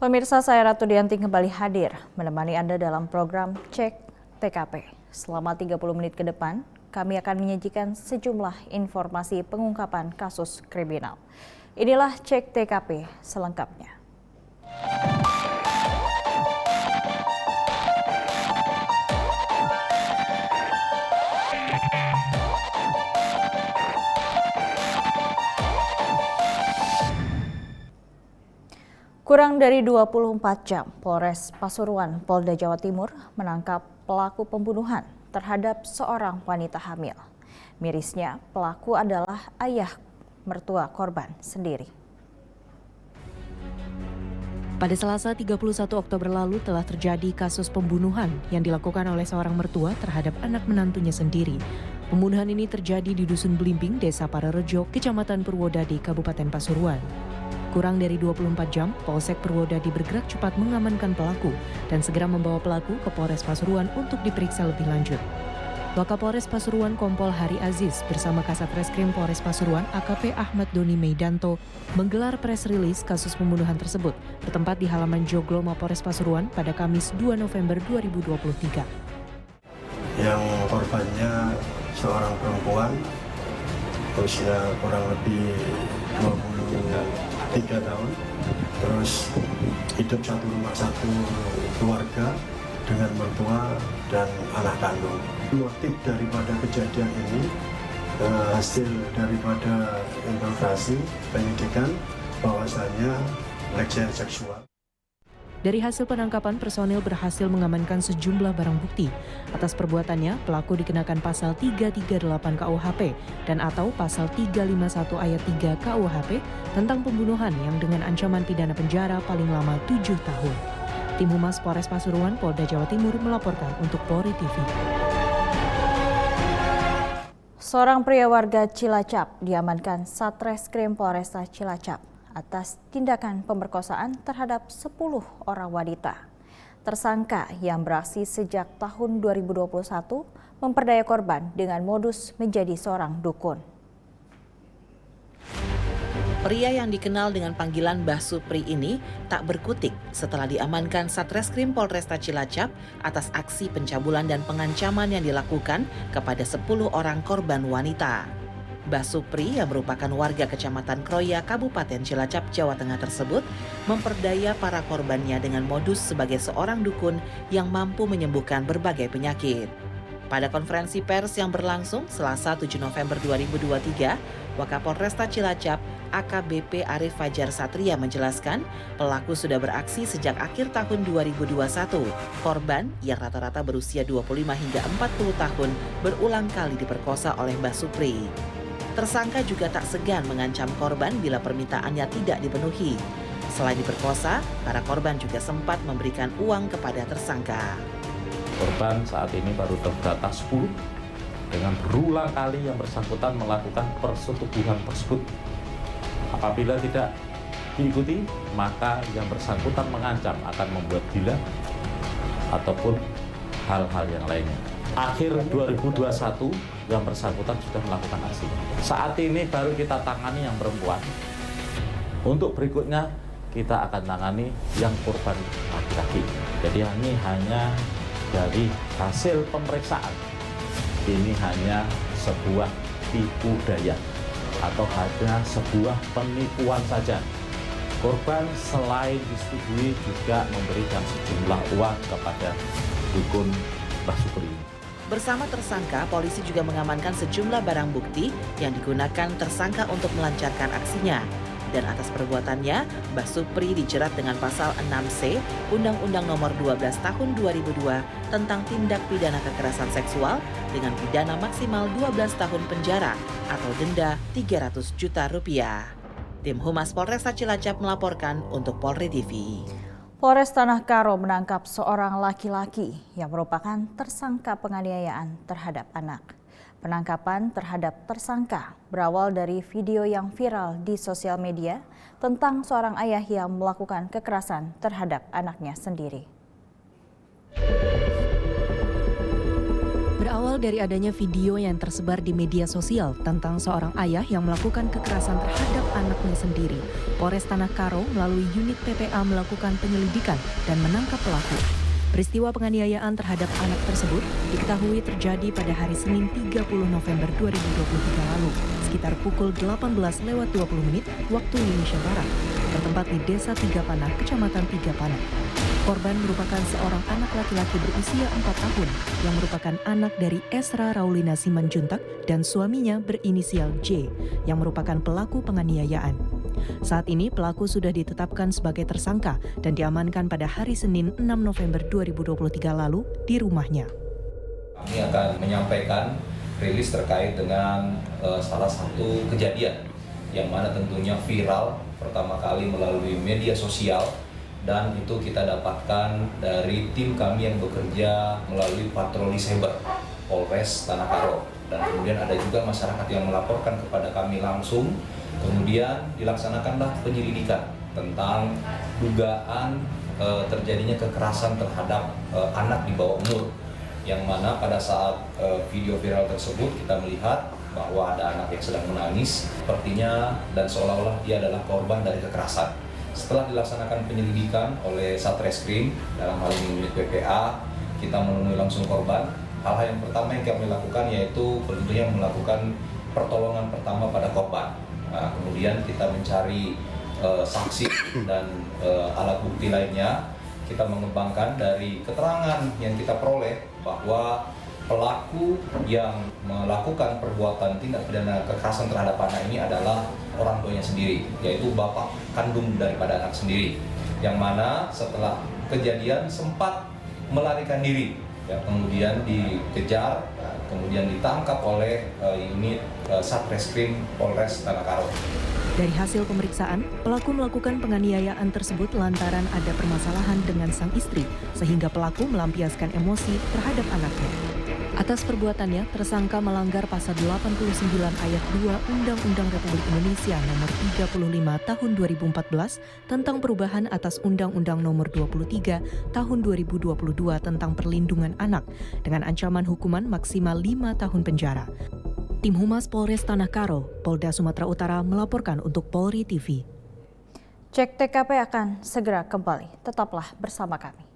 Pemirsa, saya Ratu Dianti kembali hadir menemani Anda dalam program Cek TKP. Selama 30 menit ke depan, kami akan menyajikan sejumlah informasi pengungkapan kasus kriminal. Inilah Cek TKP selengkapnya. Kurang dari 24 jam, Polres Pasuruan, Polda Jawa Timur menangkap pelaku pembunuhan terhadap seorang wanita hamil. Mirisnya, pelaku adalah ayah mertua korban sendiri. Pada Selasa 31 Oktober lalu telah terjadi kasus pembunuhan yang dilakukan oleh seorang mertua terhadap anak menantunya sendiri. Pembunuhan ini terjadi di Dusun Blimbing, Desa Pararejo, Kecamatan Purwodadi, Kabupaten Pasuruan. Kurang dari 24 jam, Polsek Purwodadi bergerak cepat mengamankan pelaku dan segera membawa pelaku ke Polres Pasuruan untuk diperiksa lebih lanjut. Wakapolres Pasuruan Kompol Hari Aziz bersama Kasat Reskrim Polres Pasuruan AKP Ahmad Doni Meidanto menggelar press release kasus pembunuhan tersebut bertempat di halaman Joglo Mapolres Pasuruan pada Kamis 2 November 2023. Yang korbannya seorang perempuan usia kurang lebih 23 tahun, terus hidup satu rumah satu keluarga dengan mertua dan anak kandung. Motif daripada kejadian ini hasil daripada interogasi penyidikan bahwasanya pelecehan seksual. Dari hasil penangkapan, personil berhasil mengamankan sejumlah barang bukti. Atas perbuatannya, pelaku dikenakan pasal 338 KUHP dan atau pasal 351 ayat 3 KUHP tentang pembunuhan yang dengan ancaman pidana penjara paling lama 7 tahun. Tim Humas Polres Pasuruan, Polda Jawa Timur melaporkan untuk Polri TV. Seorang pria warga Cilacap diamankan Satreskrim Polresta Cilacap atas tindakan pemerkosaan terhadap 10 orang wanita. Tersangka yang beraksi sejak tahun 2021 memperdaya korban dengan modus menjadi seorang dukun. Pria yang dikenal dengan panggilan Mbah Supri ini tak berkutik setelah diamankan Satreskrim Polresta Cilacap atas aksi pencabulan dan pengancaman yang dilakukan kepada 10 orang korban wanita. Mbah Supri yang merupakan warga Kecamatan Kroya, Kabupaten Cilacap, Jawa Tengah tersebut memperdaya para korbannya dengan modus sebagai seorang dukun yang mampu menyembuhkan berbagai penyakit. Pada konferensi pers yang berlangsung Selasa 7 November 2023, Wakapolresta Cilacap AKBP Arif Fajar Satria menjelaskan pelaku sudah beraksi sejak akhir tahun 2021. Korban yang rata-rata berusia 25 hingga 40 tahun berulang kali diperkosa oleh Mbah Supri. Tersangka juga tak segan mengancam korban bila permintaannya tidak dipenuhi. Selain diperkosa, para korban juga sempat memberikan uang kepada tersangka. Korban saat ini baru terdata 10 dengan berulang kali yang bersangkutan melakukan persetubuhan tersebut. Apabila tidak diikuti, maka yang bersangkutan mengancam akan membuat gila ataupun hal-hal yang lainnya. Akhir 2021 yang bersangkutan sudah melakukan aksi. Saat ini baru kita tangani yang perempuan. Untuk berikutnya kita akan tangani yang korban laki-laki. Jadi ini hanya dari hasil pemeriksaan. Ini hanya sebuah tipu daya atau hanya sebuah penipuan saja. Korban selain disetujui juga memberikan sejumlah uang kepada dukun Mbah Supri. Bersama tersangka, polisi juga mengamankan sejumlah barang bukti yang digunakan tersangka untuk melancarkan aksinya. Dan atas perbuatannya, Mbah Supri dijerat dengan pasal 6C Undang-Undang Nomor 12 Tahun 2002 tentang tindak pidana kekerasan seksual dengan pidana maksimal 12 tahun penjara atau denda 300 juta rupiah. Tim Humas Polresta Cilacap melaporkan untuk Polri TV. Polres Tanah Karo menangkap seorang laki-laki yang merupakan tersangka penganiayaan terhadap anak. Penangkapan terhadap tersangka berawal dari video yang viral di sosial media tentang seorang ayah yang melakukan kekerasan terhadap anaknya sendiri. Berawal dari adanya video yang tersebar di media sosial tentang seorang ayah yang melakukan kekerasan terhadap anaknya sendiri, Polres Tanah Karo melalui unit PPA melakukan penyelidikan dan menangkap pelaku. Peristiwa penganiayaan terhadap anak tersebut diketahui terjadi pada hari Senin 30 November 2023 lalu, sekitar pukul 18.20 waktu Indonesia Barat, bertempat di Desa Tiga Panah, Kecamatan Tiga Panah. Korban merupakan seorang anak laki-laki berusia 4 tahun yang merupakan anak dari Esra Raulina Simanjuntak dan suaminya berinisial J yang merupakan pelaku penganiayaan. Saat ini pelaku sudah ditetapkan sebagai tersangka dan diamankan pada hari Senin 6 November 2023 lalu di rumahnya. Kami akan menyampaikan rilis terkait dengan salah satu kejadian yang mana tentunya viral pertama kali melalui media sosial, dan itu kita dapatkan dari tim kami yang bekerja melalui patroli cyber Polres Tanah Karo, dan kemudian ada juga masyarakat yang melaporkan kepada kami langsung. Kemudian dilaksanakanlah penyelidikan tentang dugaan terjadinya kekerasan terhadap anak di bawah umur, yang mana pada saat video viral tersebut kita melihat bahwa ada anak yang sedang menangis sepertinya, dan seolah-olah dia adalah korban dari kekerasan. Setelah dilaksanakan penyelidikan oleh Satreskrim, dalam hal ini unit PPA, kita menemui langsung korban. Hal-hal yang pertama yang kami lakukan yaitu tentunya melakukan pertolongan pertama pada korban. Nah, kemudian kita mencari saksi dan alat bukti lainnya. Kita mengembangkan dari keterangan yang kita peroleh bahwa pelaku yang melakukan perbuatan tindak pidana kekerasan terhadap anak ini adalah orang tuanya sendiri, yaitu bapak kandung daripada anak sendiri, yang mana setelah kejadian sempat melarikan diri, ya, kemudian dikejar, kemudian ditangkap oleh unit Satreskrim Polres Tanah Karo. Dari hasil pemeriksaan, pelaku melakukan penganiayaan tersebut lantaran ada permasalahan dengan sang istri, sehingga pelaku melampiaskan emosi terhadap anaknya. Atas perbuatannya, tersangka melanggar pasal 89 ayat 2 Undang-Undang Republik Indonesia Nomor 35 Tahun 2014 tentang perubahan atas Undang-Undang Nomor 23 Tahun 2022 tentang perlindungan anak dengan ancaman hukuman maksimal 5 tahun penjara. Tim Humas Polres Tanah Karo, Polda Sumatera Utara melaporkan untuk Polri TV. Cek TKP akan segera kembali. Tetaplah bersama kami.